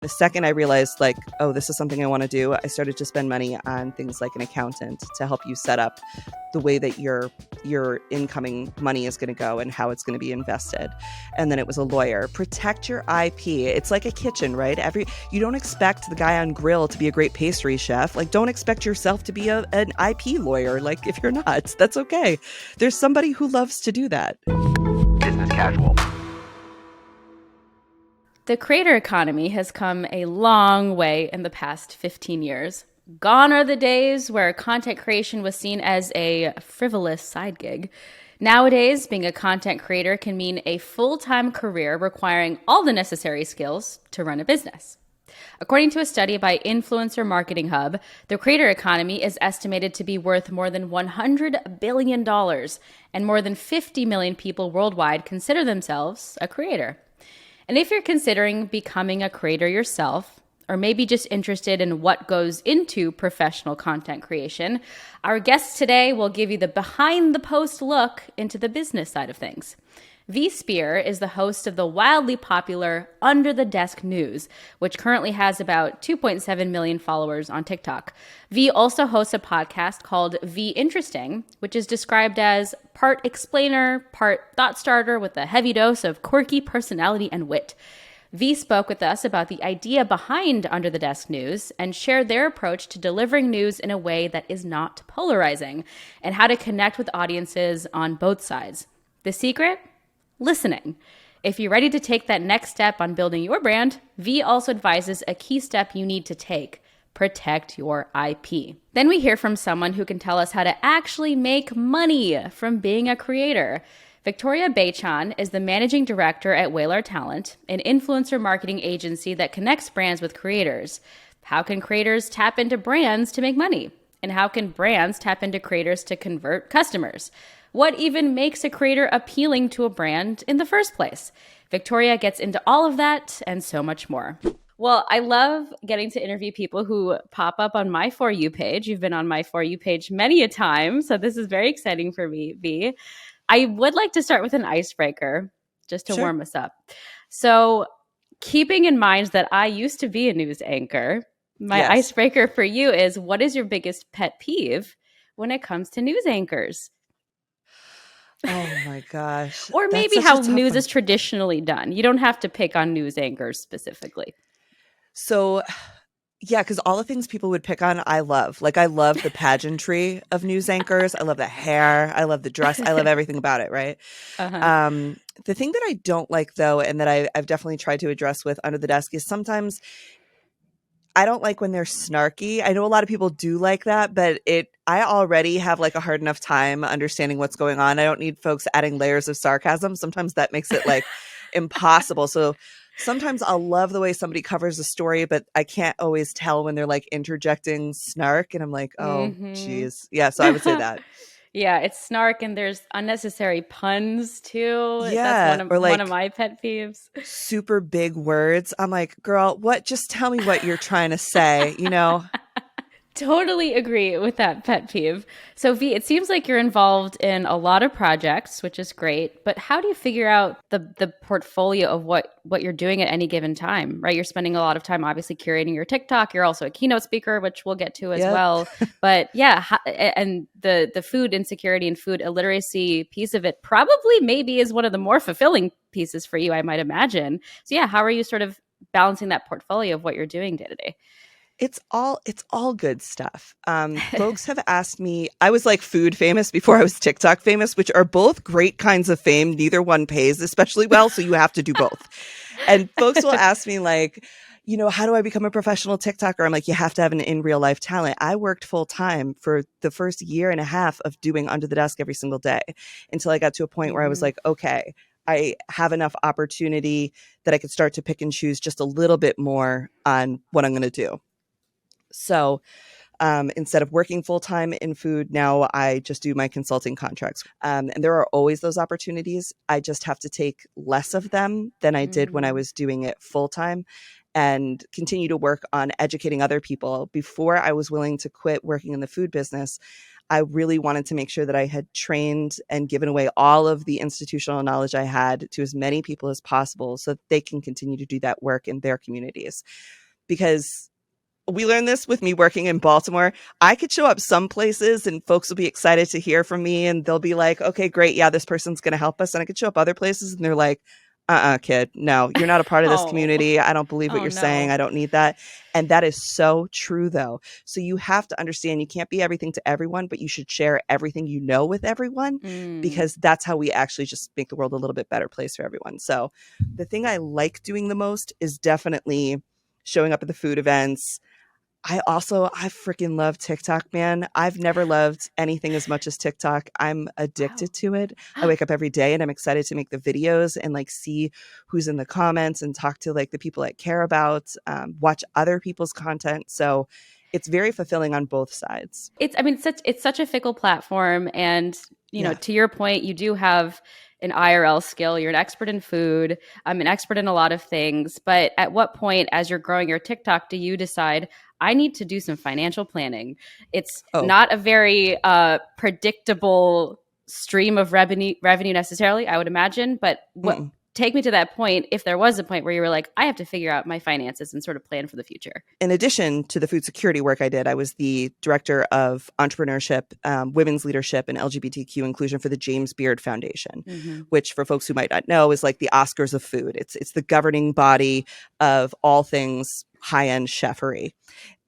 The second I realized like, oh, this is something I want to do, I started to spend money on things like an accountant to help you set up the way that your incoming money is going to go and how it's going to be invested. And then it was a lawyer. Protect your IP. It's like a kitchen, right? You don't expect the guy on grill to be a great pastry chef. Like, don't expect yourself to be an IP lawyer. Like, if you're not, that's okay. There's somebody who loves to do that. Business casual. The creator economy has come a long way in the past 15 years. Gone are the days where content creation was seen as a frivolous side gig. Nowadays, being a content creator can mean a full-time career requiring all the necessary skills to run a business. According to a study by Influencer Marketing Hub, the creator economy is estimated to be worth more than $100 billion, and more than 50 million people worldwide consider themselves a creator. And if you're considering becoming a creator yourself, or maybe just interested in what goes into professional content creation, our guest today will give you the behind-the-post look into the business side of things. Spehar is the host of the wildly popular Under the Desk News, which currently has about 2.7 million followers on TikTok. Also hosts a podcast called Interesting, which is described as part explainer, part thought starter with a heavy dose of quirky personality and wit. Spoke with us about the idea behind Under the Desk News and shared their approach to delivering news in a way that is not polarizing and how to connect with audiences on both sides. The secret? Listening. If you're ready to take that next step on building your brand, also advises a key step you need to take: protect your IP. Then we hear from someone who can tell us how to actually make money from being a creator. Victoria Bachan is the managing director at Whalar Talent, an influencer marketing agency that connects brands with creators. How can creators tap into brands to make money? And how can brands tap into creators to convert customers? What even makes a creator appealing to a brand in the first place? Victoria gets into all of that and so much more. Well, I love getting to interview people who pop up on my For You page. You've been on my For You page many a time, so this is very exciting for me, V. I would like to start with an icebreaker just to warm us up. So keeping in mind that I used to be a news anchor, my icebreaker for you is, what is your biggest pet peeve when it comes to news anchors? Oh my gosh. Or maybe how news is traditionally done. You don't have to pick on news anchors specifically. So, yeah, because all the things people would pick on, I love. Like, I love the pageantry of news anchors. I love the hair. I love the dress. I love everything about it, right? The thing that I don't like, though, and that I've definitely tried to address with Under the Desk is sometimes I don't like when they're snarky. I know a lot of people do like that, but I already have like a hard enough time understanding what's going on. I don't need folks adding layers of sarcasm. Sometimes that makes it like impossible. So sometimes I'll love the way somebody covers a story, but I can't always tell when they're like interjecting snark. And I'm like, oh, geez. Yeah, so I would say that. Yeah, it's snark and there's unnecessary puns too. Yeah, that's one of my pet peeves. Super big words. I'm like, girl, what? Just tell me what you're trying to say, you know? Totally agree with that pet peeve. So V, it seems like you're involved in a lot of projects, which is great, but how do you figure out the portfolio of what you're doing at any given time, right? You're spending a lot of time obviously curating your TikTok. You're also a keynote speaker, which we'll get to as well. But yeah, and the food insecurity and food illiteracy piece of it probably maybe is one of the more fulfilling pieces for you, I might imagine. So yeah, how are you sort of balancing that portfolio of what you're doing day to day? It's all good stuff. Folks have asked me, I was like food famous before I was TikTok famous, which are both great kinds of fame. Neither one pays especially well, so you have to do both. And folks will ask me like, you know, how do I become a professional TikToker? I'm like, you have to have an in real life talent. I worked full time for the first year and a half of doing Under the Desk every single day until I got to a point where I was like, okay, I have enough opportunity that I could start to pick and choose just a little bit more on what I'm going to do. So instead of working full time in food, now I just do my consulting contracts. And there are always those opportunities. I just have to take less of them than I did when I was doing it full time, and continue to work on educating other people. Before I was willing to quit working in the food business, I really wanted to make sure that I had trained and given away all of the institutional knowledge I had to as many people as possible so that they can continue to do that work in their communities. Because we learned this with me working in Baltimore. I could show up some places and folks will be excited to hear from me and they'll be like, okay, great. Yeah, this person's going to help us. And I could show up other places and they're like, kid, no, you're not a part of this Oh, community. I don't believe what oh you're saying. no. I don't need that. And that is so true though. So you have to understand you can't be everything to everyone, but you should share everything you know with everyone Mm, because that's how we actually just make the world a little bit better place for everyone. So the thing I like doing the most is definitely showing up at the food events. I freaking love TikTok, man. I've never loved anything as much as TikTok. I'm wow. addicted to it. I wake up every day and I'm excited to make the videos and like see who's in the comments and talk to like the people I care about, watch other people's content. So it's very fulfilling on both sides. It's such a fickle platform, and Yeah. to your point, you do have an IRL skill. You're an expert in food. I'm an expert in a lot of things. But at what point, as you're growing your TikTok, do you decide I need to do some financial planning? It's Oh, not a very predictable stream of revenue necessarily, I would imagine. But what mm-mm. take me to that point, if there was a point where you were like, I have to figure out my finances and sort of plan for the future. In addition to the food security work I did, I was the director of entrepreneurship, women's leadership, and LGBTQ inclusion for the James Beard Foundation, Mm-hmm. which, for folks who might not know, is like the Oscars of food. It's the governing body of all things high end chefery.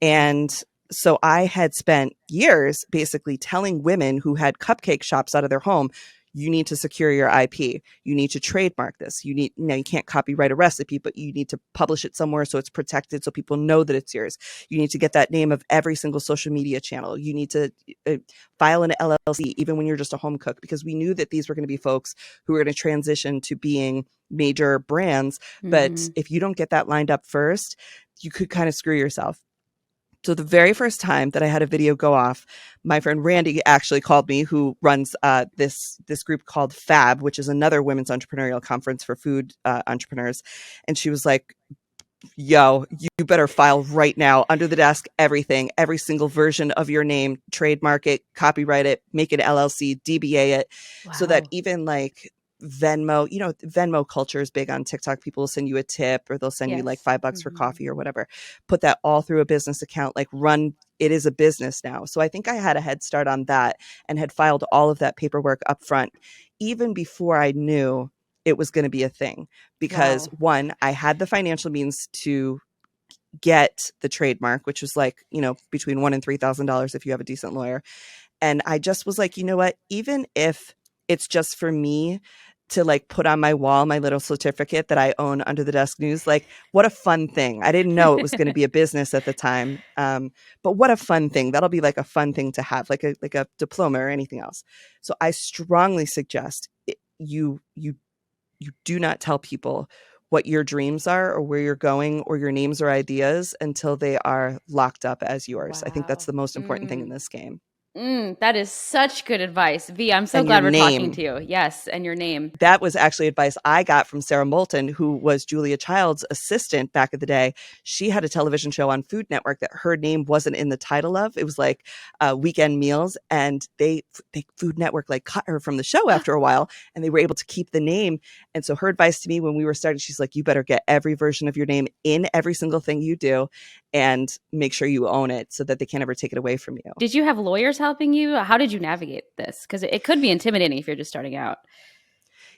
And so I had spent years basically telling women who had cupcake shops out of their home, you need to secure your IP. You need to trademark this. You can't copyright a recipe, but you need to publish it somewhere so it's protected so people know that it's yours. You need to get that name of every single social media channel. You need to uh, file an LLC even when you're just a home cook, because we knew that these were going to be folks who were going to transition to being major brands. But Mm-hmm. if you don't get that lined up first, you could kind of screw yourself. So the very first time that I had a video go off, my friend Randy actually called me, who runs this group called Fab, which is another women's entrepreneurial conference for food entrepreneurs. And she was like, yo, you better file right now, under the desk, everything, every single version of your name, trademark it, copyright it, make it LLC, DBA it, so that Wow. even like Venmo, Venmo culture is big on TikTok. People will send you a tip or they'll send you like Yes. $5 for Mm-hmm. coffee or whatever. Put that all through a business account, like run it is a business now. So I think I had a head start on that and had filed all of that paperwork up front even before I knew it was going to be a thing, because Wow. one, I had the financial means to get the trademark, which was like, between $1,000 and $3,000 if you have a decent lawyer. And I just was like, you know what, even if it's just for me to like put on my wall my little certificate that I own Under the Desk News, like what a fun thing. I didn't know it was going to be a business at the time. But what a fun thing. That'll be like a fun thing to have, like a diploma or anything else. So I strongly suggest you do not tell people what your dreams are or where you're going or your names or ideas until they are locked up as yours. I think that's Wow. the most important thing in this game. That is such good advice. V, I'm so And your glad we're talking name. to you. Yes, and your name. That was actually advice I got from Sarah Moulton, who was Julia Child's assistant back in the day. She had a television show on Food Network that her name wasn't in the title of. It was like Weekend Meals, and they Food Network like cut her from the show after a while, and they were able to keep the name. And so her advice to me when we were starting, she's like, "You better get every version of your name in every single thing you do, and make sure you own it so that they can't ever take it away from you." Did you have lawyers helping you? How did you navigate this? Because it could be intimidating if you're just starting out.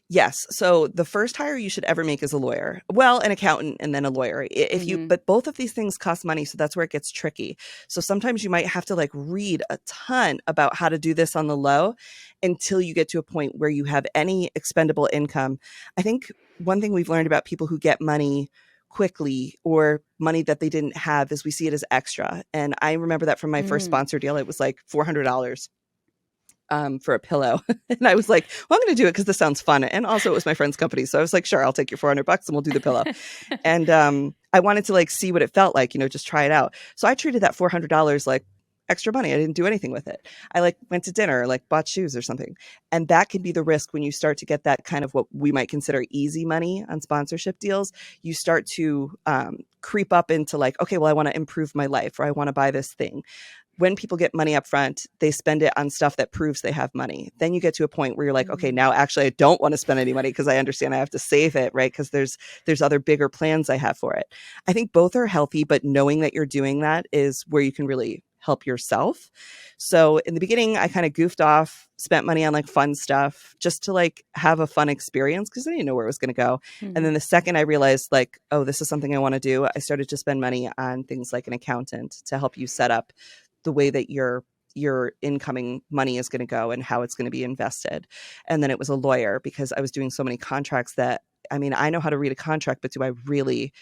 Yes. So the first hire you should ever make is a lawyer. Well, an accountant and then a lawyer. Mm-hmm. But both of these things cost money. So that's where it gets tricky. So sometimes you might have to like read a ton about how to do this on the low until you get to a point where you have any expendable income. I think one thing we've learned about people who get money quickly or money that they didn't have is we see it as extra. And I remember that from my first Mm. sponsor deal. It was like $400 for a pillow. And I was like, well, I'm going to do it because this sounds fun. And also it was my friend's company. So I was like, sure, I'll take your $400 and we'll do the pillow. And I wanted to like see what it felt like, just try it out. So I treated that $400 like extra money. I didn't do anything with it. I like went to dinner, like bought shoes or something. And that can be the risk when you start to get that kind of what we might consider easy money on sponsorship deals. You start to creep up into like, okay, well, I want to improve my life or I want to buy this thing. when people get money up front, they spend it on stuff that proves they have money. Then you get to a point where you're like, okay, now actually I don't want to spend any money because I understand I have to save it, right? Because there's other bigger plans I have for it. I think both are healthy, but knowing that you're doing that is where you can really help yourself. So in the beginning, I kind of goofed off, spent money on like fun stuff just to like have a fun experience because I didn't know where it was going to go. And then the second I realized like, oh, this is something I want to do, I started to spend money on things like an accountant to help you set up the way that your incoming money is going to go and how it's going to be invested. And then it was a lawyer because I was doing so many contracts that, I mean, I know how to read a contract, but do I really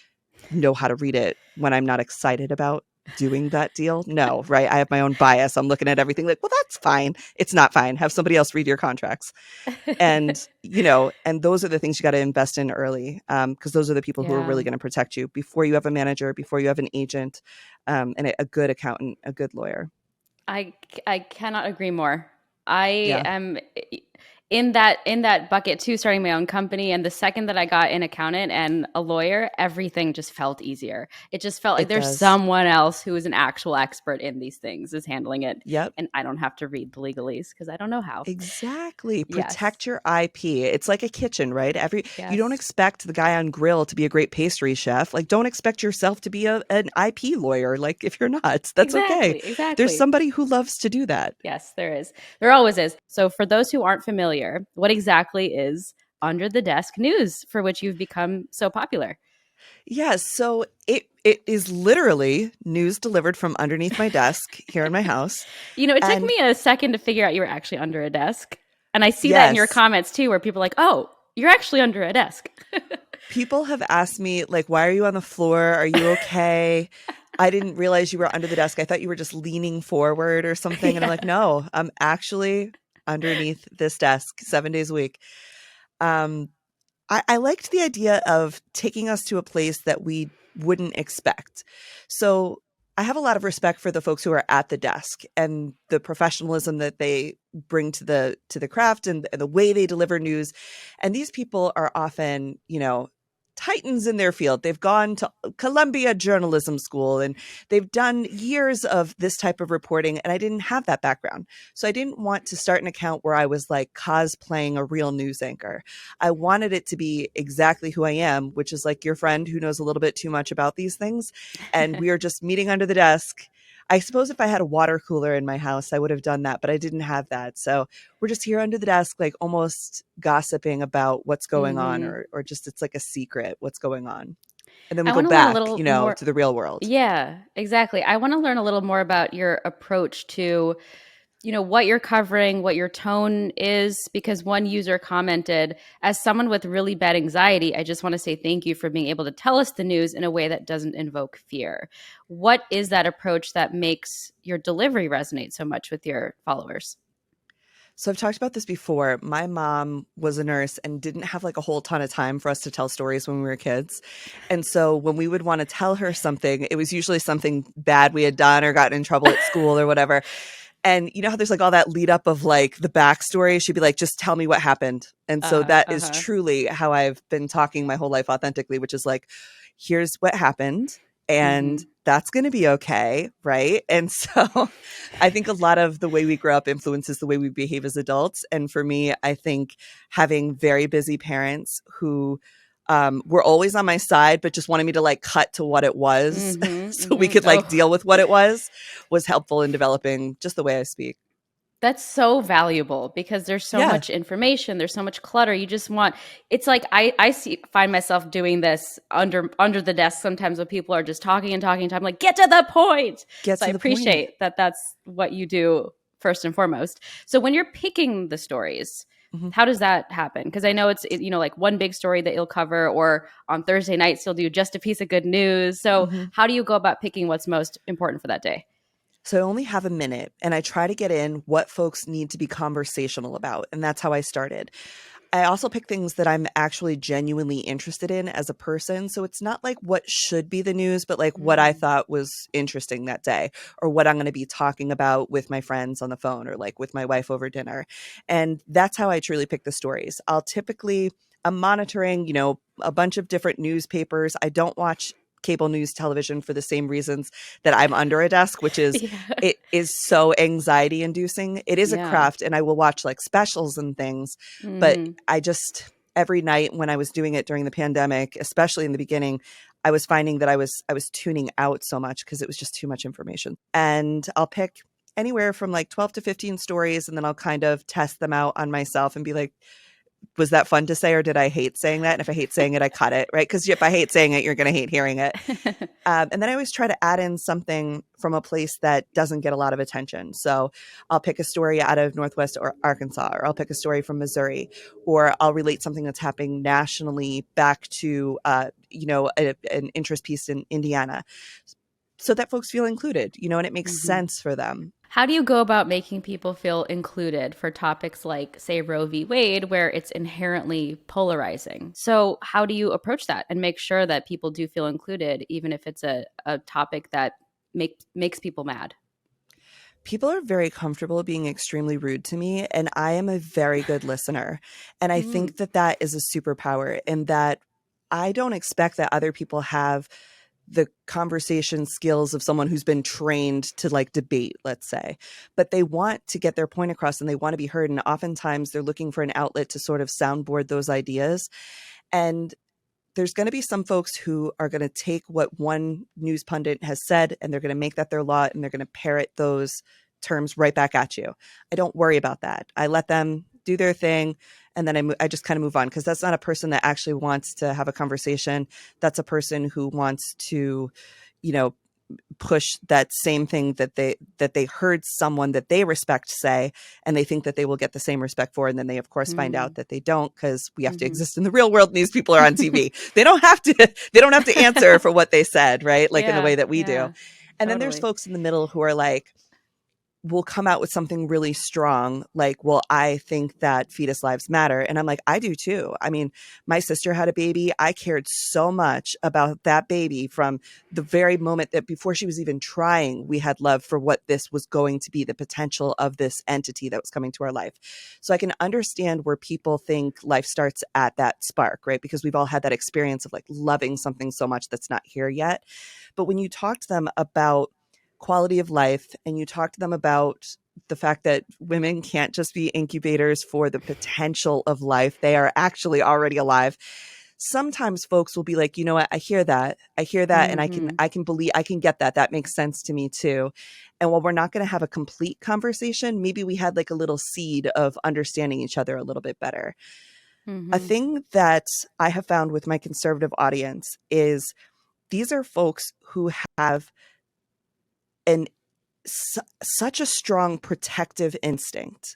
know how to read it when I'm not excited about doing that deal? No, right? I have my own bias. I'm looking at everything like, well, that's fine. It's not fine. Have somebody else read your contracts. And, and those are the things you got to invest in early, because those are the people who are Yeah. really going to protect you before you have a manager, before you have an agent, and a good accountant, a good lawyer. I cannot agree more. I Yeah, am in that bucket too, starting my own company. And the second that I got an accountant and a lawyer, everything just felt easier. It just felt like it there's does. someone else who is an actual expert in these things is handling it, Yep. and I don't have to read the legalese because I don't know how. Exactly. Yes, Protect your IP. It's like a kitchen, right? You don't yes, expect the guy on grill to be a great pastry chef. Like, don't expect yourself to be an IP lawyer. Like, if you're not, that's okay. exactly, There's exactly. somebody who loves to do that. Yes, there is. There always is. So, for those who aren't familiar, what exactly is under the desk news for which you've become so popular? Yes. So it is literally news delivered from underneath my desk here in my house. It took And me a second to figure out you were actually under a desk. And I see that in your yes, comments too, where people are like, oh, you're actually under a desk. people have asked me, like, why are you on the floor? Are you okay? I didn't realize you were under the desk. I thought you were just leaning forward or something. And I'm Yeah. like, no, I'm actually underneath this desk 7 days a week. Um, I liked the idea of taking us to a place that we wouldn't expect. So I have a lot of respect for the folks who are at the desk and the professionalism that they bring to the craft and the way they deliver news. And these people are often, titans in their field. They've gone to Columbia Journalism School and they've done years of this type of reporting. And I didn't have that background. So I didn't want to start an account where I was like cosplaying a real news anchor. I wanted it to be exactly who I am, which is like your friend who knows a little bit too much about these things. And we are just meeting under the desk. I suppose if I had a water cooler in my house, I would have done that, but I didn't have that. So we're just here under the desk, like almost gossiping about what's going on, Hmm. or just it's like a secret what's going on. And then we I go want to learn a back, little more. to the real world. Yeah, exactly. I want to learn a little more about your approach to what you're covering, what your tone is, because one user commented, as someone with really bad anxiety, I just want to say thank you for being able to tell us the news in a way that doesn't invoke fear. What is that approach that makes your delivery resonate so much with your followers? So I've talked about this before. My mom was a nurse and didn't have like a whole ton of time for us to tell stories when we were kids. And so when we would want to tell her something, it was usually something bad we had done or gotten in trouble at school or whatever. And you know how there's like all that lead up of like the backstory? She'd be like, just tell me what happened. And so that is Uh-huh. truly how I've been talking my whole life authentically, which is like, here's what happened. And Mm-hmm. that's going to be okay. Right. And so I think a lot of the way we grow up influences the way we behave as adults. And for me, I think having very busy parents who were always on my side, but just wanted me to like cut to what it was Mm-hmm. so we Mm-hmm. could like Oh, deal with what it was helpful in developing just the way I speak. that's so valuable because there's so Yeah. much information, there's so much clutter. You just want it's like I find myself doing this under the desk sometimes when people are just talking and talking and talking. I'm like, get to the point. Get So I to the point. appreciate that that's what you do first and foremost. So when you're picking the stories, Mhm. how does that happen? Because I know like one big story that you'll cover, or on Thursday nights you'll do just a piece of good news. So Mhm. how do you go about picking what's most important for that day? So I only have a minute and I try to get in what folks need to be conversational about. And that's how I started. I also pick things that I'm actually genuinely interested in as a person. So it's not like what should be the news, but like what I Mm. thought was interesting that day or what I'm going to be talking about with my friends on the phone or like with my wife over dinner. And that's how I truly pick the stories. I'm monitoring, a bunch of different newspapers. I don't watch cable news television for the same reasons that I'm under a desk, which is Yeah. it is so anxiety inducing. It is a Yeah. craft, and I will watch like specials and things, but Hmm. I just every night when I was doing it during the pandemic, especially in the beginning, I was finding that I was tuning out so much because it was just too much information. And I'll pick anywhere from like 12 to 15 stories, and then I'll kind of test them out on myself and be like, was that fun to say, or did I hate saying that? And if I hate saying it, I cut it, right? Because if I hate saying it, you're going to hate hearing it. And then I always try to add in something from a place that doesn't get a lot of attention. So I'll pick a story out of Northwest or Arkansas, or I'll pick a story from Missouri, or I'll relate something that's happening nationally back to, an interest piece in Indiana, so that folks feel included, and it makes Hmm. sense for them. How do you go about making people feel included for topics like, say, Roe v. Wade, where it's inherently polarizing? So, how do you approach that and make sure that people do feel included, even if it's a topic that makes people mad? People are very comfortable being extremely rude to me, and I am a very good listener. And I Mm, think that that is a superpower, in that I don't expect that other people have the conversation skills of someone who's been trained to like debate, let's say, but they want to get their point across and they want to be heard. And oftentimes they're looking for an outlet to sort of soundboard those ideas. And there's going to be some folks who are going to take what one news pundit has said and they're going to make that their law, and they're going to parrot those terms right back at you. I don't worry about that. I let them do their thing, and then I just kind of move on, because that's not a person that actually wants to have a conversation. That's a person who wants to, you know, push that same thing that they heard someone that they respect say, and they think that they will get the same respect for, and then they of course find out mm, that they don't, because we have to hmm. exist in the real world and these people are on TV. They don't have to answer for what they said, right? Like in the Yeah, way that we do. yeah, And then there's totally. folks in the middle who are like, will come out with something really strong, like, well, I think that fetus lives matter. And I'm like, I do too. I mean, my sister had a baby. I cared so much about that baby from the very moment that before she was even trying, we had love for what this was going to be, the potential of this entity that was coming to our life. So I can understand where people think life starts at that spark, right? Because we've all had that experience of like loving something so much that's not here yet. But when you talk to them about quality of life, and you talk to them about the fact that women can't just be incubators for the potential of life, they are actually already alive. Sometimes folks will be like, you know what, I hear that, and i can Hmm. i can believe, I can get that makes sense to me too. And while we're not going to have a complete conversation, maybe we had like a little seed of understanding each other a little bit better. A Hmm. thing that I have found with my conservative audience is these are folks who have an such a strong protective instinct.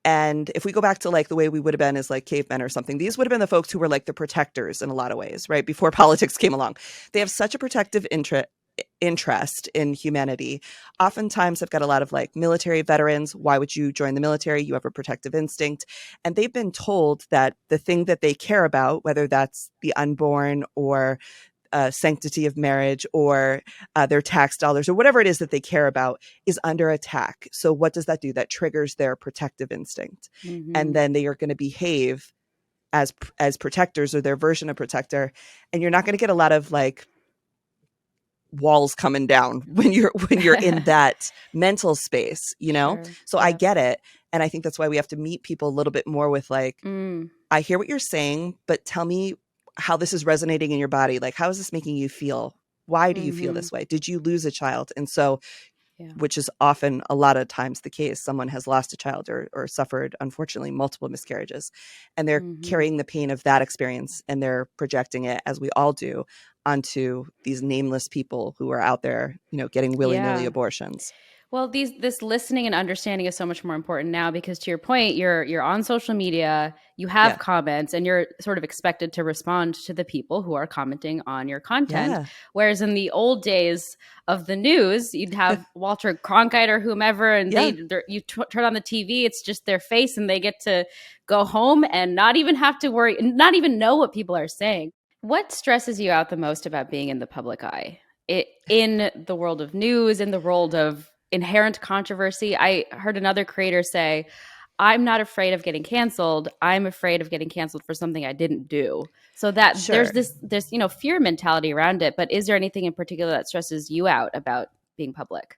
And if we go back to like the way we would have been as like cavemen or something, these would have been the folks who were like the protectors in a lot of ways, right? Before politics came along. They have such a protective interest in humanity. Oftentimes I've got a lot of like military veterans. Why would you join the military? You have a protective instinct. And they've been told that the thing that they care about, whether that's the unborn or sanctity of marriage, or their tax dollars, or whatever it is that they care about, is under attack. So what does that do? That triggers their protective instinct. And Hmm. then they are going to behave as protectors, or their version of protector. And you're not going to get a lot of like walls coming down when you're in that mental space. Sure. So I Yep. get it. And I think that's why we have to meet people a little bit more with like, Mm, I hear what you're saying, but tell me how this is resonating in your body. Like, how is this making you feel? Why do you feel hmm. this way? Did you lose a child? And so, Yeah. which is often a lot of times the case, someone has lost a child, or suffered, unfortunately, multiple miscarriages, and they're Hmm. carrying the pain of that experience, and they're projecting it, as we all do, onto these nameless people who are out there, getting willy-nilly Yeah. abortions. Well, this listening and understanding is so much more important now because, to your point, you're on social media, you have Yeah. comments, and you're sort of expected to respond to the people who are commenting on your content. Yeah. Whereas in the old days of the news, you'd have Walter Cronkite or whomever, and Yeah. turn on the TV, it's just their face, and they get to go home and not even have to worry, not even know what people are saying. What stresses you out the most about being in the public eye? In the world of news, in the world of inherent controversy. I heard another creator say, I'm not afraid of getting canceled. I'm afraid of getting canceled for something I didn't do. So that there's Sure. this fear mentality around it. But is there anything in particular that stresses you out about being public?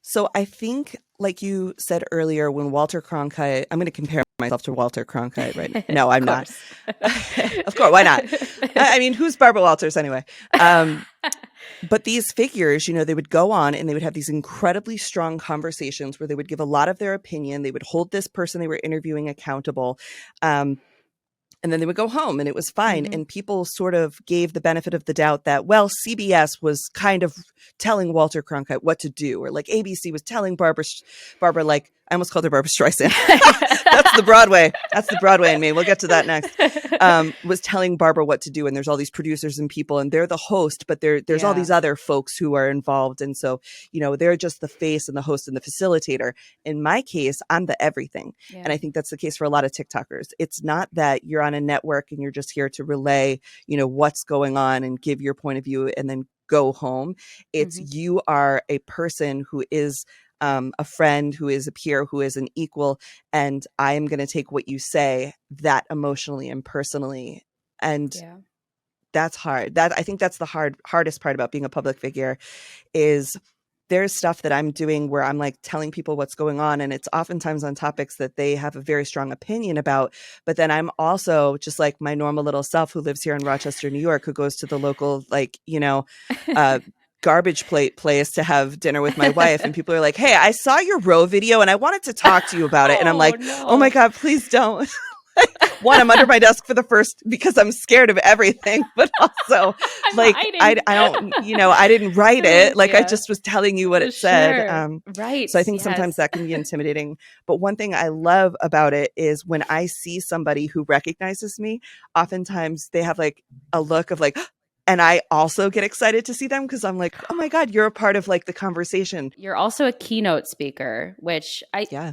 So I think, like you said earlier, when Walter Cronkite, I'm going to compare myself to Walter Cronkite right now. No, Of I'm not. course. Of course, why not? I mean, who's Barbara Walters anyway? But these figures, they would go on and they would have these incredibly strong conversations where they would give a lot of their opinion. They would hold this person they were interviewing accountable. And then they would go home and it was fine. Mhm. And people sort of gave the benefit of the doubt that, well, CBS was kind of telling Walter Cronkite what to do, or like ABC was telling Barbara, like, I almost called her Barbara Streisand. That's the Broadway. That's the Broadway in me. We'll get to that next. Was telling Barbara what to do. And there's all these producers and people and they're the host, but there's all Yeah. these other folks who are involved. And so, they're just the face and the host and the facilitator. In my case, I'm the everything. Yeah. And I think that's the case for a lot of TikTokers. It's not that you're on a network and you're just here to relay, what's going on and give your point of view and then go home. It's you are a person who is a friend, who is a peer, who is an equal. And I am going to take what you say that emotionally and personally. And Yeah. that's hard. I think that's the hardest part about being a public figure is there's stuff that I'm doing where I'm like telling people what's going on. And it's oftentimes on topics that they have a very strong opinion about. But then I'm also just like my normal little self who lives here in Rochester, New York, who goes to the local, like, garbage plate place to have dinner with my wife. And people are like, hey, I saw your Roe video and I wanted to talk to you about it. And I'm like, oh my God, please don't. One, I'm under my desk for the first because I'm scared of everything, but also like I don't, I didn't write it. Like I just was telling you what it said. Right. So I think sometimes that can be intimidating. But one thing I love about it is when I see somebody who recognizes me, oftentimes they have like a look of like, and I also get excited to see them because I'm like, oh my God, you're a part of like the conversation. You're also a keynote speaker, which Yeah.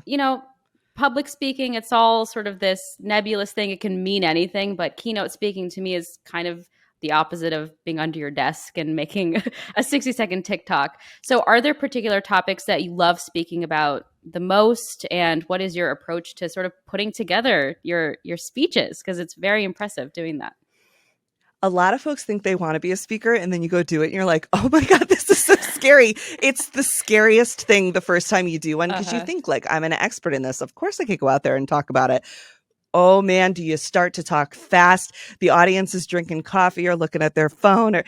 public speaking, it's all sort of this nebulous thing. It can mean anything, but keynote speaking to me is kind of the opposite of being under your desk and making a 60-second TikTok. So are there particular topics that you love speaking about the most? And what is your approach to sort of putting together your speeches? Because it's very impressive doing that. A lot of folks think they want to be a speaker and then you go do it and you're like, oh my God, this is so scary. It's the scariest thing the first time you do one because you think like, I'm an expert in this. Of course I could go out there and talk about it. Oh man, do you start to talk fast? The audience is drinking coffee or looking at their phone or,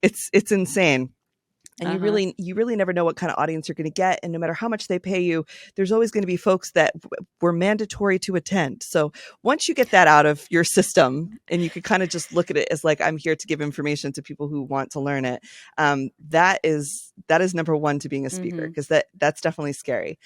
it's insane. And you really never know what kind of audience you're going to get. And no matter how much they pay you, there's always going to be folks that were mandatory to attend. So once you get that out of your system and you can kind of just look at it as like, I'm here to give information to people who want to learn it. That is number one to being a speaker because that's definitely scary.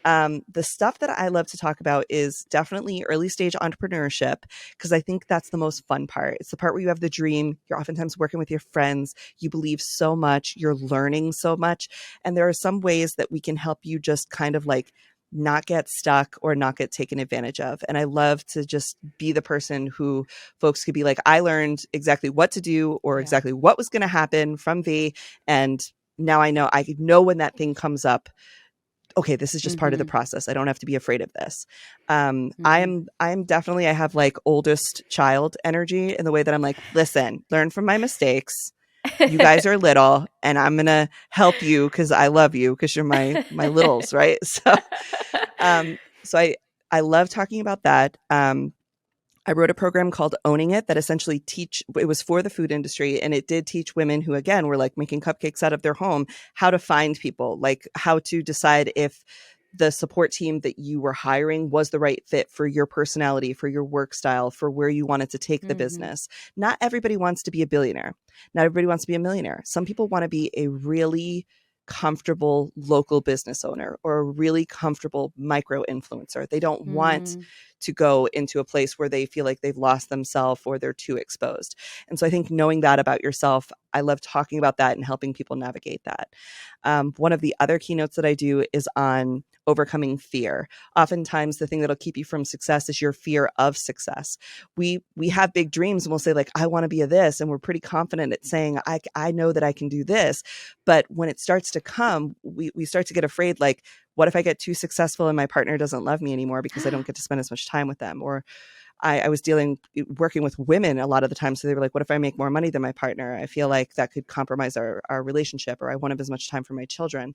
The stuff that I love to talk about is definitely early stage entrepreneurship because I think that's the most fun part. It's the part where you have the dream. You're oftentimes working with your friends. You believe so much. You're learning so much. And there are some ways that we can help you just kind of like not get stuck or not get taken advantage of. And I love to just be the person who folks could be like, I learned exactly what to do or exactly what was going to happen from V. And now I know when that thing comes up, okay, this is just part of the process. I don't have to be afraid of this. I'm definitely, I have like oldest child energy in the way that I'm like, listen, learn from my mistakes. You guys are little and I'm going to help you because I love you because you're my littles. Right. So, I love talking about that. I wrote a program called Owning It that essentially it was for the food industry. And it did teach women who, again, were like making cupcakes out of their home, how to find people, like how to decide if the support team that you were hiring was the right fit for your personality, for your work style, for where you wanted to take the business. Not everybody wants to be a billionaire. Not everybody wants to be a millionaire. Some people want to be a really comfortable local business owner or a really comfortable micro influencer. They don't want to go into a place where they feel like they've lost themselves or they're too exposed. And so I think knowing that about yourself, I love talking about that and helping people navigate that. One of the other keynotes that I do is on overcoming fear. Oftentimes the thing that'll keep you from success is your fear of success. We have big dreams and we'll say like, I want to be a this. And we're pretty confident at saying, I know that I can do this. But when it starts to come, we start to get afraid like, what if I get too successful and my partner doesn't love me anymore because I don't get to spend as much time with them? Or I was working with women a lot of the time. So they were like, what if I make more money than my partner? I feel like that could compromise our relationship, or I won't have as much time for my children.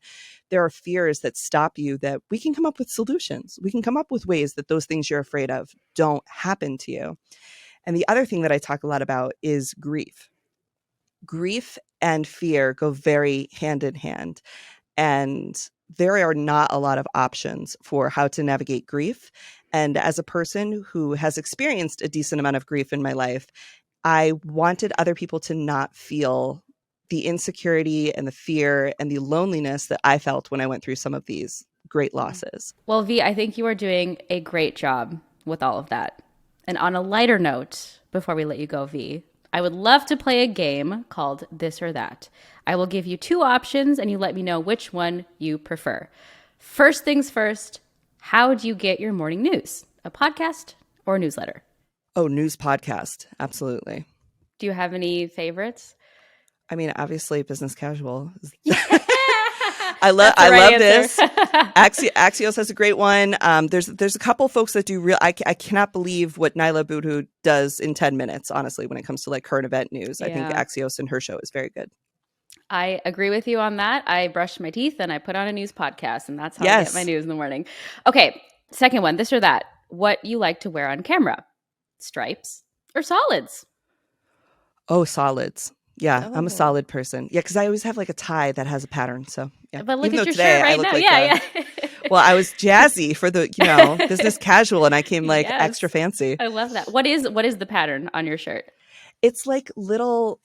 There are fears that stop you that we can come up with solutions. We can come up with ways that those things you're afraid of don't happen to you. And the other thing that I talk a lot about is grief. Grief and fear go very hand in hand. And there are not a lot of options for how to navigate grief. And as a person who has experienced a decent amount of grief in my life, I wanted other people to not feel the insecurity and the fear and the loneliness that I felt when I went through some of these great losses. Well, V, I think you are doing a great job with all of that. And on a lighter note, before we let you go, V, I would love to play a game called This or That. I will give you 2 options and you let me know which one you prefer. First things first, how do you get your morning news? A podcast or a newsletter? Oh, news podcast. Absolutely. Do you have any favorites? I mean, obviously Business Casual. Yeah. I love this. Answer. Axios has a great one. There's a couple folks that do real. I cannot believe what Nyla Budhu does in 10 minutes. Honestly, when it comes to like current event news, I think Axios and her show is very good. I agree with you on that. I brush my teeth and I put on a news podcast, and that's how I get my news in the morning. Okay, second one, this or that. What you like to wear on camera? Stripes or solids? Oh, solids. Yeah, I'm a solid person. Yeah, because I always have like a tie that has a pattern. So yeah. But look Even at your today, shirt right now. Yeah. Well, I was jazzy for the business casual, and I came like extra fancy. I love that. What is the pattern on your shirt? It's like little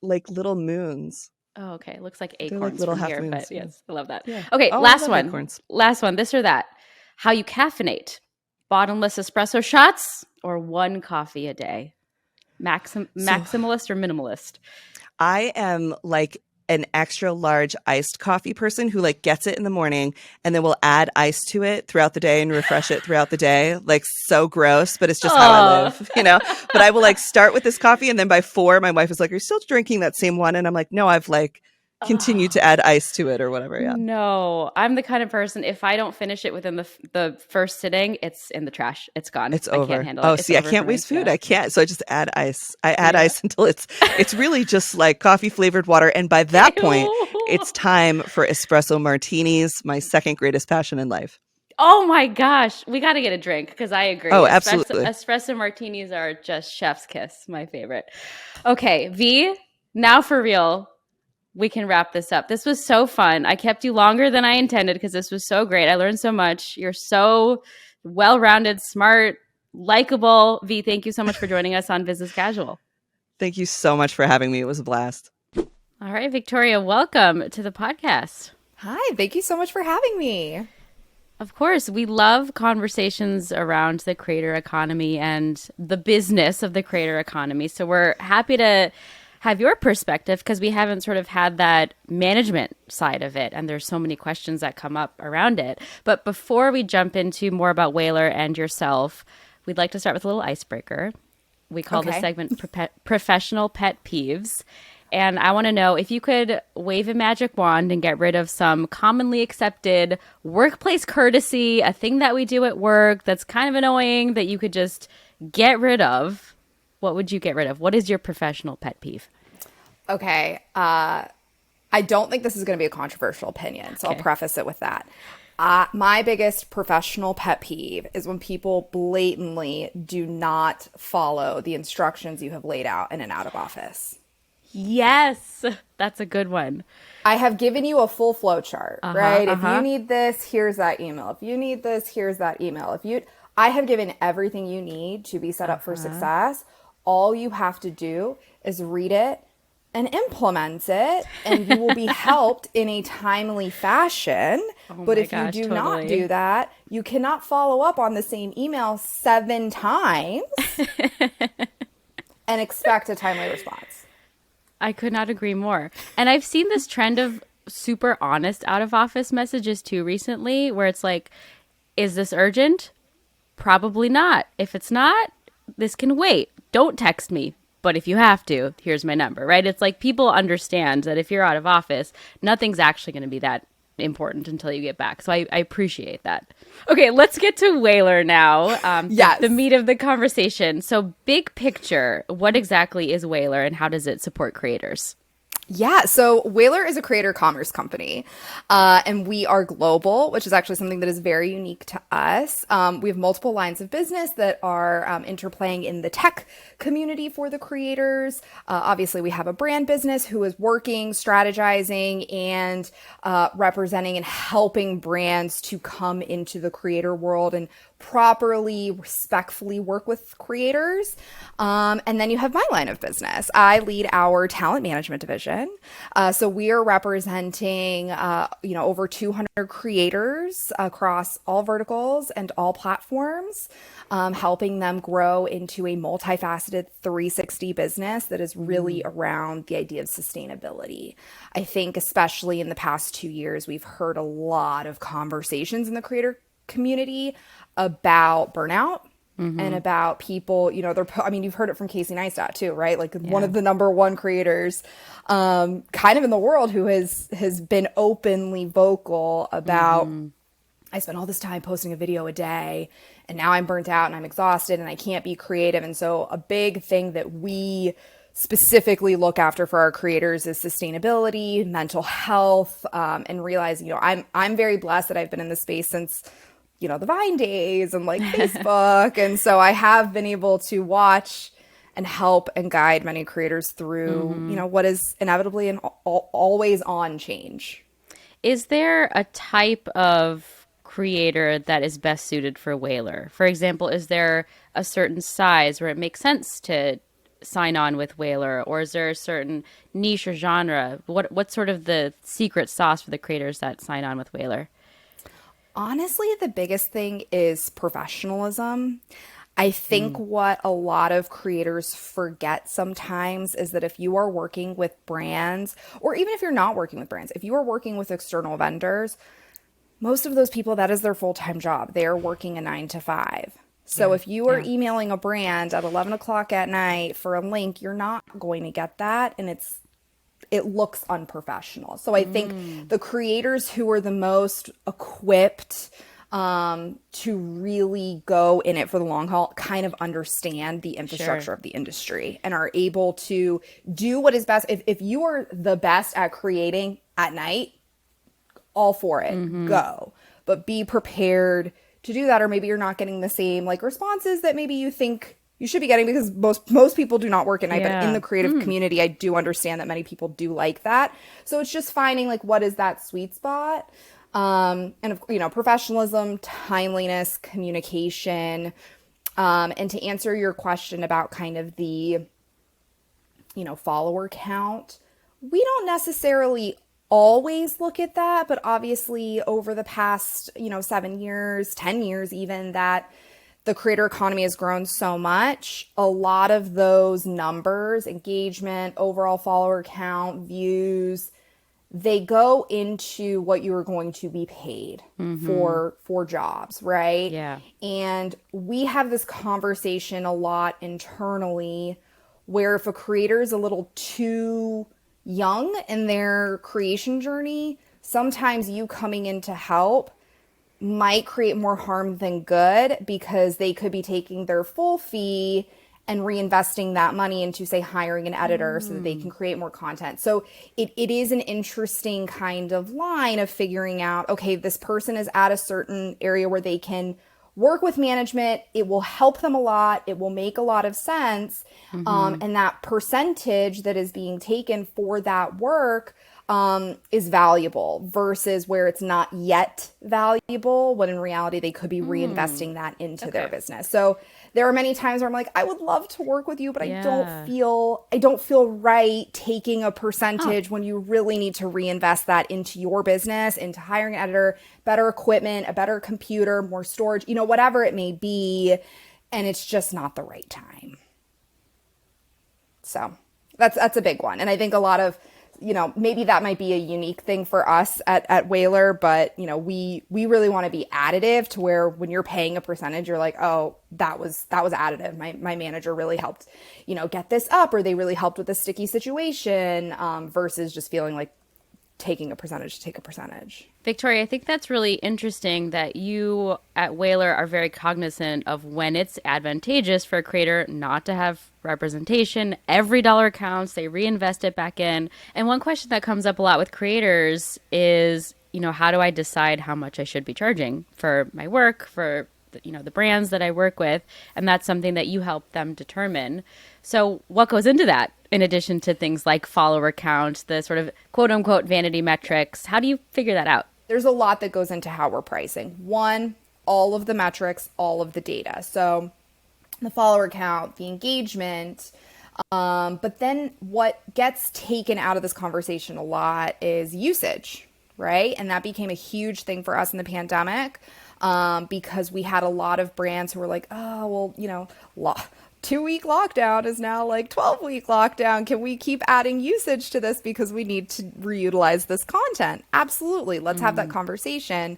moons. Oh, okay. Looks like acorns. They're like little from half here, moons. but yes, I love that. Yeah. Okay, Oh, last I love one. acorns. Last one. This or that. How you caffeinate? Bottomless espresso shots or 1 coffee a day? Maximalist or minimalist? I am like an extra large iced coffee person who like gets it in the morning and then will add ice to it throughout the day and refresh it throughout the day. Like so gross, but it's just how I live, But I will like start with this coffee and then by 4, my wife is like, "Are you still drinking that same one?" And I'm like, "No, I've like continued to add ice to it or whatever." Yeah. No, I'm the kind of person, if I don't finish it within the first sitting, it's in the trash. It's gone. It's over. I can't handle it. Oh, It's see, I over can't for me. waste food. Yeah. I can't. So I just add ice. I add ice until it's really just like coffee flavored water. And by that point, it's time for espresso martinis, my second greatest passion in life. Oh my gosh, we got to get a drink because I agree. Oh, absolutely. Espresso martinis are just chef's kiss, my favorite. Okay, V, now for real, we can wrap this up. This was so fun. I kept you longer than I intended because this was so great. I learned so much. You're so well-rounded, smart, likable. V, thank you so much for joining us on Business Casual. Thank you so much for having me. It was a blast. All right, Victoria, welcome to the podcast. Hi, thank you so much for having me. Of course, we love conversations around the creator economy and the business of the creator economy. So we're happy to have your perspective because we haven't sort of had that management side of it. And there's so many questions that come up around it. But before we jump into more about Whalar and yourself, we'd like to start with a little icebreaker. We call this segment Professional Pet Peeves. And I want to know if you could wave a magic wand and get rid of some commonly accepted workplace courtesy, a thing that we do at work that's kind of annoying that you could just get rid of. What would you get rid of? What is your professional pet peeve? Okay. I don't think this is going to be a controversial opinion, so I'll preface it with that. My biggest professional pet peeve is when people blatantly do not follow the instructions you have laid out in an out of office. Yes, that's a good one. I have given you a full flow chart, right? If you need this, here's that email. If you need this, here's that email. I have given everything you need to be set up for success. All you have to do is read it and implement it, and you will be helped in a timely fashion. But if you do not do that, you cannot follow up on the same email 7 times and expect a timely response. I could not agree more. And I've seen this trend of super honest out of office messages too recently, where it's like, is this urgent? Probably not. If it's not, this can wait. Don't text me. But if you have to, here's my number, right? It's like people understand that if you're out of office, nothing's actually going to be that important until you get back. So I appreciate that. Okay, let's get to Whalar now. Yes. The meat of the conversation. So big picture, what exactly is Whalar and how does it support creators? Yeah, so Whalar is a creator commerce company, and we are global, which is actually something that is very unique to us. We have multiple lines of business that are interplaying in the tech community for the creators. Obviously, we have a brand business who is working, strategizing, and representing and helping brands to come into the creator world and properly, respectfully work with creators. And then you have my line of business. I lead our talent management division. So we are representing, over 200 creators across all verticals and all platforms, helping them grow into a multifaceted 360 business that is really around the idea of sustainability. I think especially in the past 2 years, we've heard a lot of conversations in the creator community about burnout and about people, you've heard it from Casey Neistat too, right? Like one of the number one creators kind of in the world who has been openly vocal about, I spend all this time posting a video a day and now I'm burnt out and I'm exhausted and I can't be creative. And so a big thing that we specifically look after for our creators is sustainability, mental health, and realize, I'm very blessed that I've been in this space since the Vine days and like Facebook. And so I have been able to watch and help and guide many creators through, what is inevitably an always on change. Is there a type of creator that is best suited for Whalar? For example, is there a certain size where it makes sense to sign on with Whalar, or is there a certain niche or genre? What's sort of the secret sauce for the creators that sign on with Whalar? Honestly, the biggest thing is professionalism. I think what a lot of creators forget sometimes is that if you are working with brands, or even if you're not working with brands, if you are working with external vendors, most of those people, that is their full-time job. They are working a 9 to 5. So if you are emailing a brand at 11 o'clock at night for a link, you're not going to get that. And it looks unprofessional. So I think the creators who are the most equipped to really go in it for the long haul kind of understand the infrastructure of the industry and are able to do what is best. If you are the best at creating at night, all for it, go. But be prepared to do that, or maybe you're not getting the same responses that maybe you think you should be getting, because most people do not work at night, but in the creative community, I do understand that many people do like that. So it's just finding what is that sweet spot. And professionalism, timeliness, communication, and to answer your question about kind of the, follower count, we don't necessarily always look at that, but obviously over the past, 7 years, 10 years even, that the creator economy has grown so much. A lot of those numbers, engagement, overall follower count, views, they go into what you are going to be paid for jobs, right? Yeah. And we have this conversation a lot internally where if a creator is a little too young in their creation journey, sometimes you coming in to help might create more harm than good, because they could be taking their full fee and reinvesting that money into, say, hiring an editor so that they can create more content. So it is an interesting kind of line of figuring out, okay, this person is at a certain area where they can work with management. It will help them a lot. It will make a lot of sense. And that percentage that is being taken for that work is valuable, versus where it's not yet valuable, when in reality they could be reinvesting that into their business. So there are many times where I'm like, I would love to work with you, but I don't feel right taking a percentage when you really need to reinvest that into your business, into hiring an editor, better equipment, a better computer, more storage, whatever it may be. And it's just not the right time. So that's a big one. And I think a lot of, maybe that might be a unique thing for us at Whalar, but, we really want to be additive to where when you're paying a percentage, you're like, oh, that was additive. My manager really helped, get this up, or they really helped with a sticky situation, versus just feeling like taking a percentage to take a percentage. Victoria, I think that's really interesting that you at Whalar are very cognizant of when it's advantageous for a creator not to have representation. Every dollar counts. They reinvest it back in. And one question that comes up a lot with creators is, how do I decide how much I should be charging for my work, for the brands that I work with? And that's something that you help them determine. So what goes into that in addition to things like follower count, the sort of quote unquote vanity metrics? How do you figure that out? There's a lot that goes into how we're pricing. One, all of the metrics, all of the data. So the follower count, the engagement, but then what gets taken out of this conversation a lot is usage, right? And that became a huge thing for us in the pandemic, because we had a lot of brands who were like, oh, well, 2-week lockdown is now like 12-week lockdown. Can we keep adding usage to this because we need to reutilize this content? Absolutely. Let's have that conversation.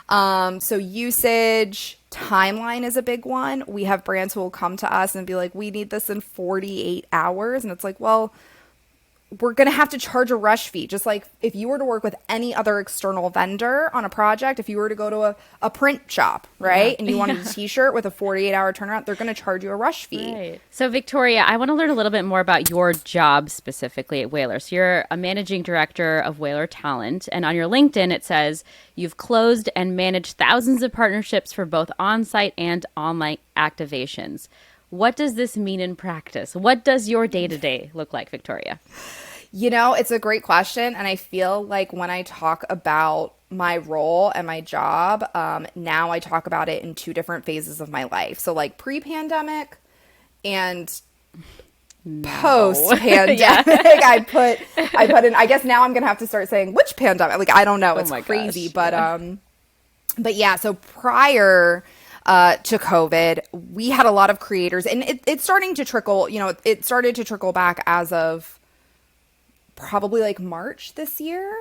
So usage, timeline is a big one. We have brands who will come to us and be like, we need this in 48 hours. And it's like, well, we're going to have to charge a rush fee. Just like if you were to work with any other external vendor on a project, if you were to go to a print shop, right? And you wanted a t-shirt with a 48-hour turnaround, they're going to charge you a rush fee. Right. So Victoria, I want to learn a little bit more about your job specifically at Whalar. So you're a managing director of Whalar Talent. And on your LinkedIn, it says you've closed and managed thousands of partnerships for both on-site and online activations. What does this mean in practice? What does your day-to-day look like, Victoria? It's a great question. And I feel like when I talk about my role and my job, now I talk about it in two different phases of my life. So like pre-pandemic and post-pandemic. I put in, I guess now I'm going to have to start saying which pandemic. Like, I don't know. It's crazy. Gosh. But yeah, so prior to COVID, we had a lot of creators, and it's starting to trickle, it started to trickle back as of probably like March this year,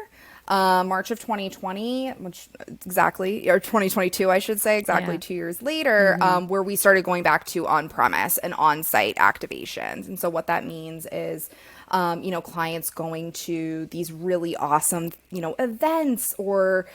March of 2020, which exactly, or 2022, I should say, exactly 2 years later, where we started going back to on-premise and on-site activations. And so what that means is, clients going to these really awesome, events or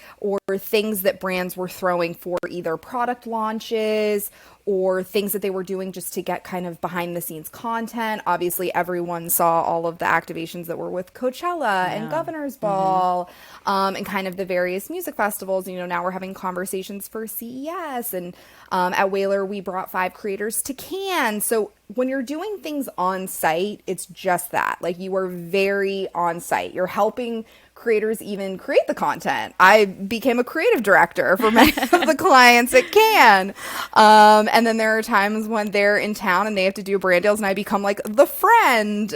things that brands were throwing for either product launches or things that they were doing just to get kind of behind the scenes content. Obviously, everyone saw all of the activations that were with Coachella and Governor's Ball, and kind of the various music festivals. Now we're having conversations for CES, and at Whalar, we brought 5 creators to Cannes. So when you're doing things on site, it's just that. Like, you are very on site. You're helping creators even create the content. I became a creative director for many of the clients at Cannes. And then there are times when they're in town and they have to do brand deals, and I become like the friend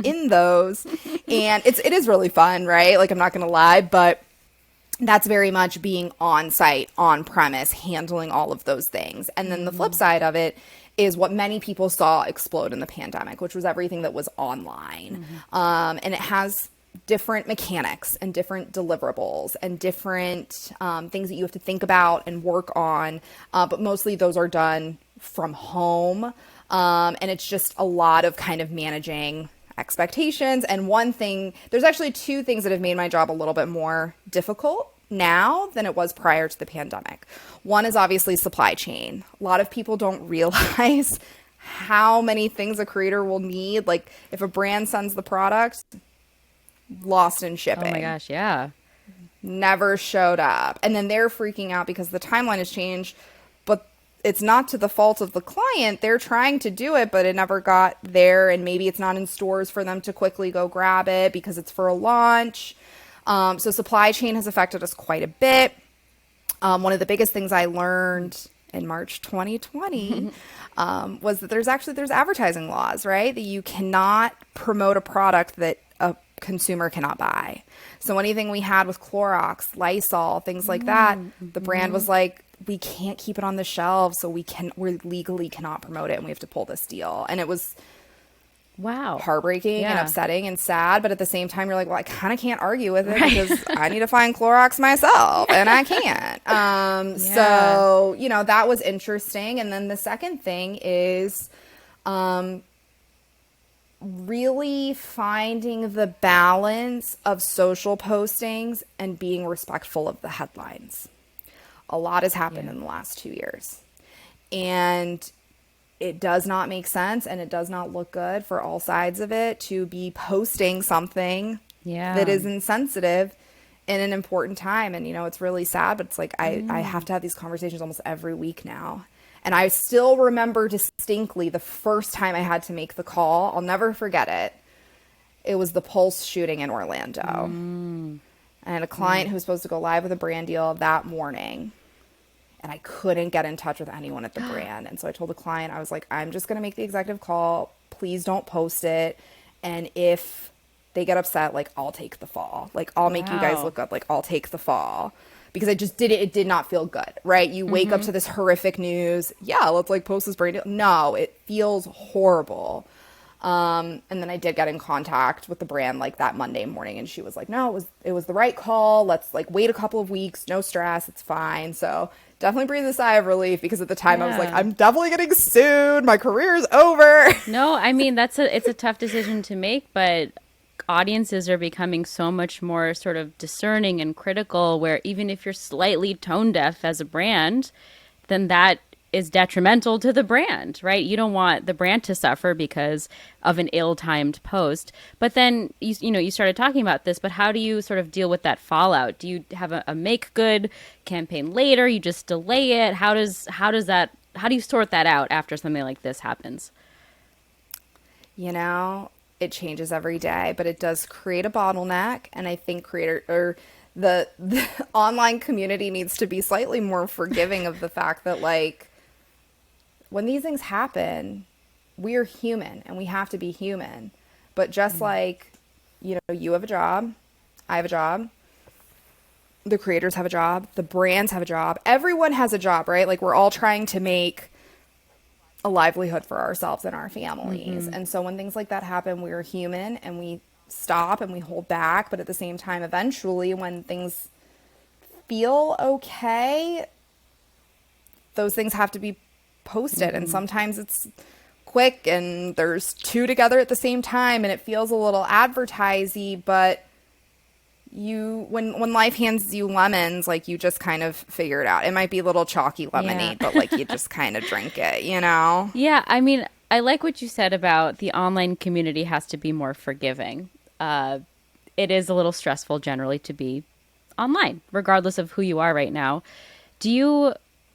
in those. And it is really fun, right? Like, I'm not going to lie, but that's very much being on site, on premise, handling all of those things. And then the flip side of it is what many people saw explode in the pandemic, which was everything that was online. And it has different mechanics and different deliverables and different things that you have to think about and work on. But mostly those are done from home. And it's just a lot of kind of managing expectations. And one thing, there's actually 2 things that have made my job a little bit more difficult now than it was prior to the pandemic. One is obviously supply chain. A lot of people don't realize how many things a creator will need. Like, if a brand sends the product, lost in shipping. Oh my gosh, yeah. Never showed up. And then they're freaking out because the timeline has changed, but it's not to the fault of the client. They're trying to do it, but it never got there, and maybe it's not in stores for them to quickly go grab it because it's for a launch. So supply chain has affected us quite a bit. One of the biggest things I learned in March 2020 was that there's advertising laws, right? That you cannot promote a product that a consumer cannot buy. So anything we had with Clorox, Lysol, things like that, the brand was like, we can't keep it on the shelves, so we legally cannot promote it, and we have to pull this deal. And it was heartbreaking and upsetting and sad, but at the same time, you're like, well, I kind of can't argue with it because I need to find Clorox myself, and I can't. So, that was interesting. And then the second thing is, really finding the balance of social postings and being respectful of the headlines. A lot has happened in the last 2 years. And it does not make sense, and it does not look good for all sides of it to be posting something that is insensitive in an important time. And, it's really sad, but it's like I have to have these conversations almost every week now. And I still remember distinctly the first time I had to make the call. I'll never forget it. It was the Pulse shooting in Orlando. I had a client who was supposed to go live with a brand deal that morning. And I couldn't get in touch with anyone at the brand. And so I told the client, I was like, I'm just going to make the executive call. Please don't post it. And if they get upset, like, I'll take the fall. Like, I'll make you guys look good. Like, I'll take the fall. Because I just did it. It did not feel good, right? You wake up to this horrific news. Yeah, let's like post this brand deal. No, it feels horrible. And then I did get in contact with the brand like that Monday morning, and she was like, no, it was the right call. Let's like wait a couple of weeks. No stress. It's fine. So definitely breathe a sigh of relief, because at the time I was like, I'm definitely getting sued. My career's over. No, I mean, it's a tough decision to make, but audiences are becoming so much more sort of discerning and critical, where even if you're slightly tone deaf as a brand, then that is detrimental to the brand, right? You don't want the brand to suffer because of an ill-timed post. But then you started talking about this, but how do you sort of deal with that fallout? Do you have a make good campaign later? You just delay it? How do you sort that out after something like this happens? It changes every day, but it does create a bottleneck. And I think the online community needs to be slightly more forgiving of the fact that, like, when these things happen, we're human and we have to be human. But just like, you have a job, I have a job, the creators have a job, the brands have a job, everyone has a job, right? Like, we're all trying to make a livelihood for ourselves and our families. And so when things like that happen, we're human and we stop and we hold back. But at the same time, eventually, when things feel okay, those things have to be posted. And sometimes it's quick and there's two together at the same time and it feels a little advertisey, but when life hands you lemons, like, you just kind of figure it out. It might be a little chalky lemonade, but like, you just kind of drink it, Yeah, I mean, I like what you said about the online community has to be more forgiving. It is a little stressful generally to be online, regardless of who you are right now.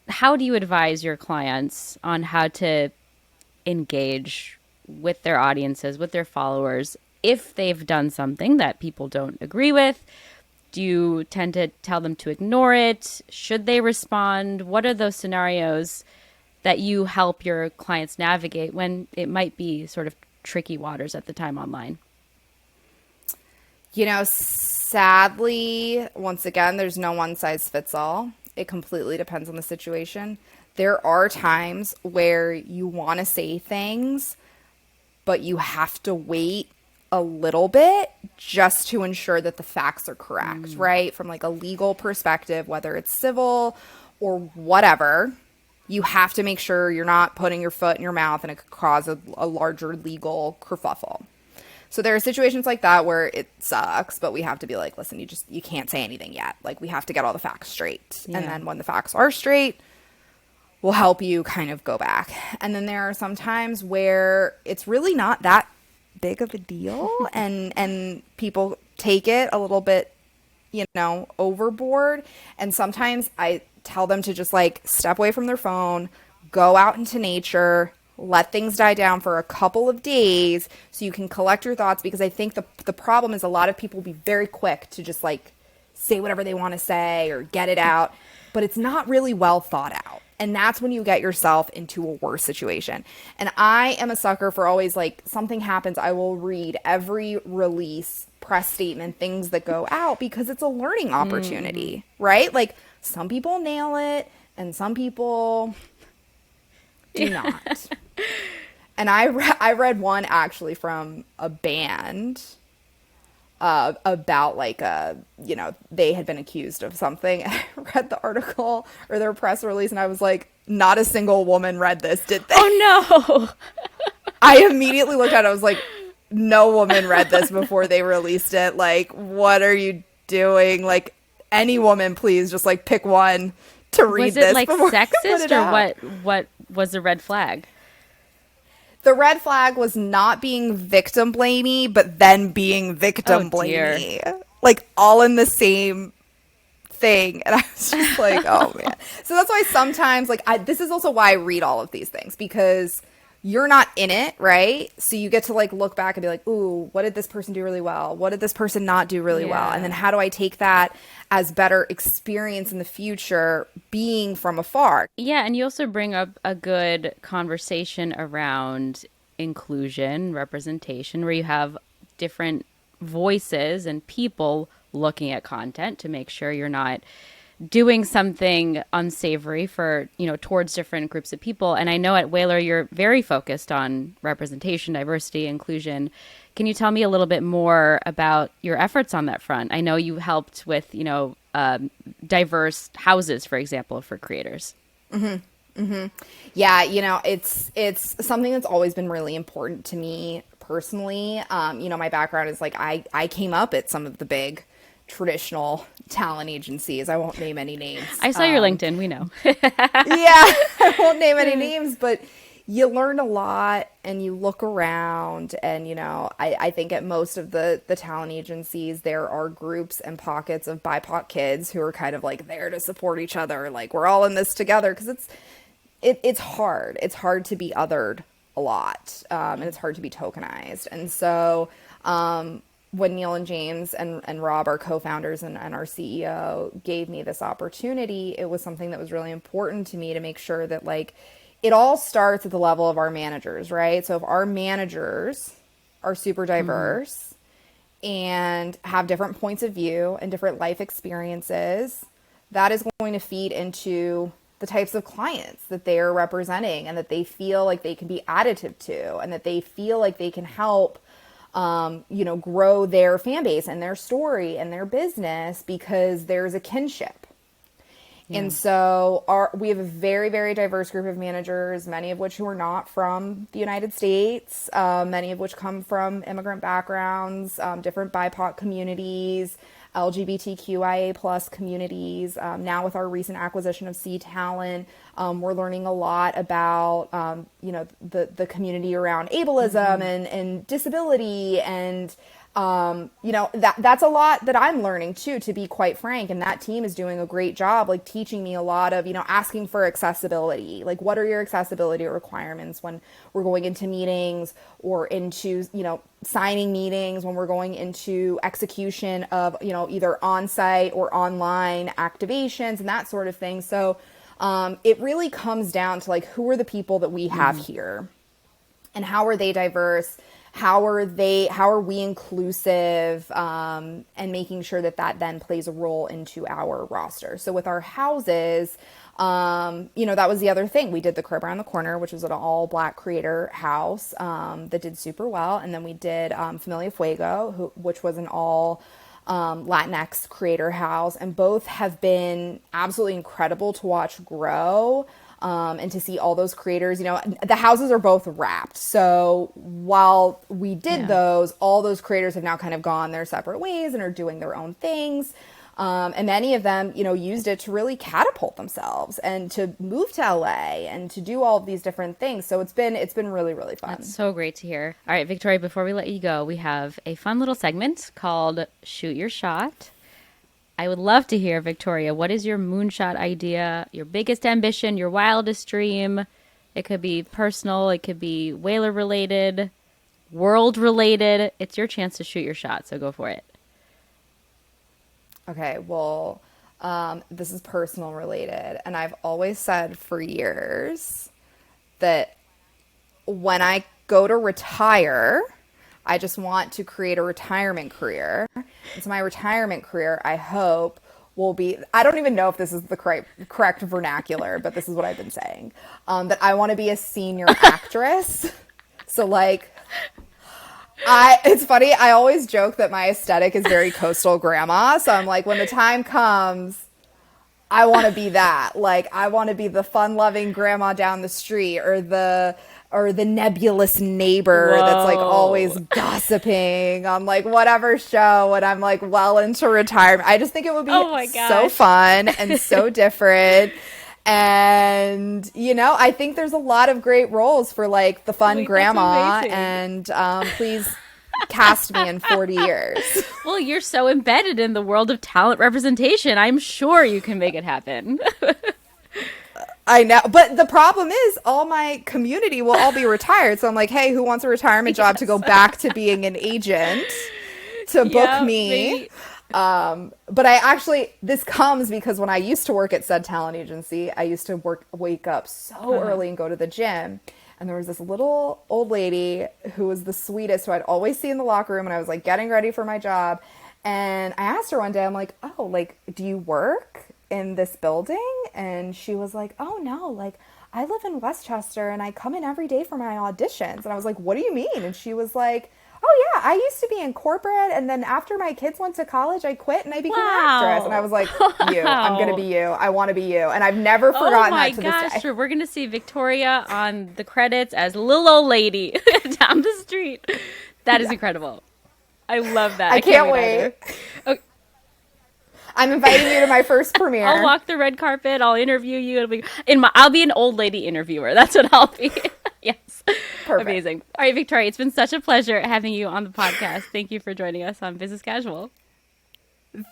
How do you advise your clients on how to engage with their audiences, with their followers, if they've done something that people don't agree with? Do you tend to tell them to ignore it? Should they respond? What are those scenarios that you help your clients navigate when it might be sort of tricky waters at the time online? Sadly, once again, there's no one size fits all. It completely depends on the situation. There are times where you want to say things, but you have to wait a little bit just to ensure that the facts are correct, right? From like a legal perspective, whether it's civil or whatever, you have to make sure you're not putting your foot in your mouth and it could cause a larger legal kerfuffle. So there are situations like that where it sucks, but we have to be like, listen, you can't say anything yet. Like, we have to get all the facts straight. Yeah. And then when the facts are straight, we'll help you kind of go back. And then there are some times where it's really not that big of a deal and people take it a little bit, overboard. And sometimes I tell them to just like step away from their phone, go out into nature, let things die down for a couple of days so you can collect your thoughts, because I think the problem is a lot of people will be very quick to just like say whatever they want to say or get it out, but it's not really well thought out. And that's when you get yourself into a worse situation. And I am a sucker for always, like, something happens, I will read every release, press statement, things that go out, because it's a learning opportunity, right? Like, some people nail it and some people do not. And I read one actually from a band about like they had been accused of something. And I read the article or their press release and I was like, not a single woman read this, did they? Oh no. I immediately looked at it. I was like, no woman read this before they released it. Like, what are you doing? Like, any woman, please just like pick one to read Was it this like before you put sexist it or out. what was the red flag? The red flag was not being victim blamey, but then being victim Oh, dear. blamey. Like, all in the same thing. And I was just like, oh man. So that's why sometimes, like, this is also why I read all of these things, because you're not in it, right? So you get to like look back and be like, ooh, what did this person do really well? What did this person not do really well? And then how do I take that as better experience in the future being from afar? Yeah, and you also bring up a good conversation around inclusion, representation, where you have different voices and people looking at content to make sure you're not doing something unsavory for, towards different groups of people. And I know at Whalar you're very focused on representation, diversity, inclusion. Can you tell me a little bit more about your efforts on that front? I know you helped with, diverse houses, for example, for creators. Yeah, it's something that's always been really important to me personally. My background is like I came up at some of the big traditional talent agencies. I won't name any names. I saw your LinkedIn, we know. Yeah, I won't name any names, but you learn a lot and you look around and, I think at most of the talent agencies, there are groups and pockets of BIPOC kids who are kind of like there to support each other. Like, we're all in this together, because it's hard. It's hard to be othered a lot, and it's hard to be tokenized. And so when Neil and James and Rob, our co-founders and our CEO, gave me this opportunity, it was something that was really important to me to make sure that, like, it all starts at the level of our managers, right? So if our managers are super diverse and have different points of view and different life experiences, that is going to feed into the types of clients that they are representing and that they feel like they can be additive to, and that they feel like they can help grow their fan base and their story and their business, because there's a kinship. Yeah. And so we have a very, very diverse group of managers, many of which who are not from the United States, many of which come from immigrant backgrounds, different BIPOC communities, LGBTQIA plus communities. Now with our recent acquisition of C Talent, we're learning a lot about, the community around ableism and disability, and that's a lot that I'm learning too, to be quite frank. And that team is doing a great job, like teaching me a lot of, asking for accessibility. Like, what are your accessibility requirements when we're going into meetings or into, signing meetings, when we're going into execution of, either on-site or online activations and that sort of thing. So it really comes down to, like, who are the people that we have here, and how are they diverse? How are we inclusive, and making sure that then plays a role into our roster. So with our houses, that was the other thing. We did the Crib Around the Corner, which was an all Black creator house, that did super well. And then we did, Familia Fuego, which was an all, Latinx creator house. And both have been absolutely incredible to watch grow. And to see all those creators, the houses are both wrapped. So while we did those, all those creators have now kind of gone their separate ways and are doing their own things. And many of them, used it to really catapult themselves and to move to LA and to do all of these different things. So it's been really, really fun. That's so great to hear. All right, Victoria, before we let you go, we have a fun little segment called Shoot Your Shot. I would love to hear, Victoria, what is your moonshot idea, your biggest ambition, your wildest dream? It could be personal, it could be Whalar related, world related. It's your chance to shoot your shot, so go for it. Okay, well, this is personal related. And I've always said for years that when I go to retire, I just want to create a retirement career. And so my retirement career, I hope, will be, I don't even know if this is the correct vernacular, but this is what I've been saying, that I want to be a senior actress. So like, it's funny, I always joke that my aesthetic is very coastal grandma. So I'm like, when the time comes, I want to be that. Like, I want to be the fun-loving grandma down the street, or the or the nebulous neighbor that's like always gossiping on like whatever show, and I'm like well into retirement. I just think it would be so fun and so different. And, you know, I think there's a lot of great roles for like the fun grandma, and please cast me in 40 years. Well, you're so embedded in the world of talent representation. I'm sure you can make it happen. I know, but the problem is all my community will all be retired. So I'm like, hey, who wants a retirement job to go back to being an agent to book me? Maybe. But this comes because when I used to work at said talent agency, I used to wake up so early and go to the gym. And there was this little old lady who was the sweetest, who I'd always see in the locker room. And I was like getting ready for my job. And I asked her one day, I'm like, oh, like, do you work in this building? And she was like, oh no, like I live in Westchester and I come in every day for my auditions. And I was like, what do you mean? And she was like, oh yeah, I used to be in corporate, and then after my kids went to college, I quit and I became an actress. And I was like, I'm gonna be you. I want to be you. And I've never forgotten that to this day. Sure. We're gonna see Victoria on the credits as little old lady down the street. That is incredible. I love that. I can't wait. Okay. I'm inviting you to my first premiere. I'll walk the red carpet. I'll interview you. I'll be an old lady interviewer. That's what I'll be. Yes. Perfect. Amazing. All right, Victoria, it's been such a pleasure having you on the podcast. Thank you for joining us on Business Casual.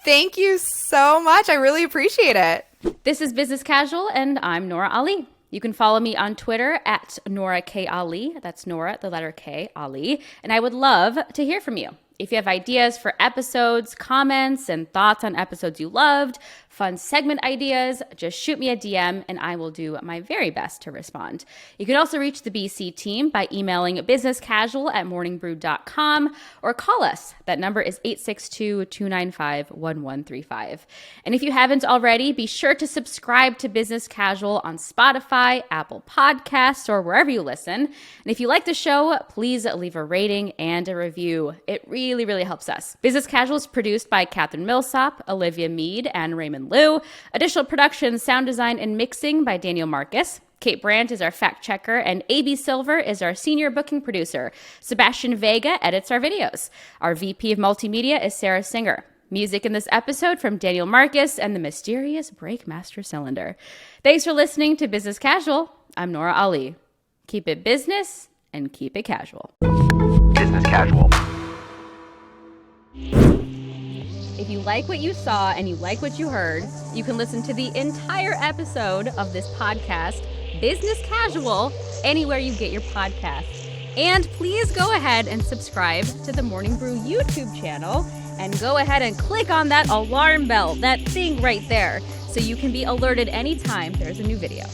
Thank you so much. I really appreciate it. This is Business Casual, and I'm Nora Ali. You can follow me on Twitter at Nora K. Ali. That's Nora, the letter K, Ali. And I would love to hear from you. If you have ideas for episodes, comments, and thoughts on episodes you loved, fun segment ideas, just shoot me a DM and I will do my very best to respond. You can also reach the BC team by emailing businesscasual@morningbrew.com or call us. That number is 862-295-1135. And if you haven't already, be sure to subscribe to Business Casual on Spotify, Apple Podcasts, or wherever you listen. And if you like the show, please leave a rating and a review. It really, really helps us. Business Casual is produced by Catherine Millsop, Olivia Mead, and Raymond Liu. Additional production, sound design, and mixing by Daniel Marcus. Kate Brandt is our fact checker, and AB Silver is our senior booking producer. Sebastian Vega edits our videos. Our VP of Multimedia is Sarah Singer. Music in this episode from Daniel Marcus and the mysterious Breakmaster Cylinder. Thanks for listening to Business Casual. I'm Nora Ali. Keep it business and keep it casual. Business Casual. If you like what you saw and you like what you heard, you can listen to the entire episode of this podcast, Business Casual, anywhere you get your podcasts. And please go ahead and subscribe to the Morning Brew YouTube channel and go ahead and click on that alarm bell, that thing right there, so you can be alerted anytime there's a new video.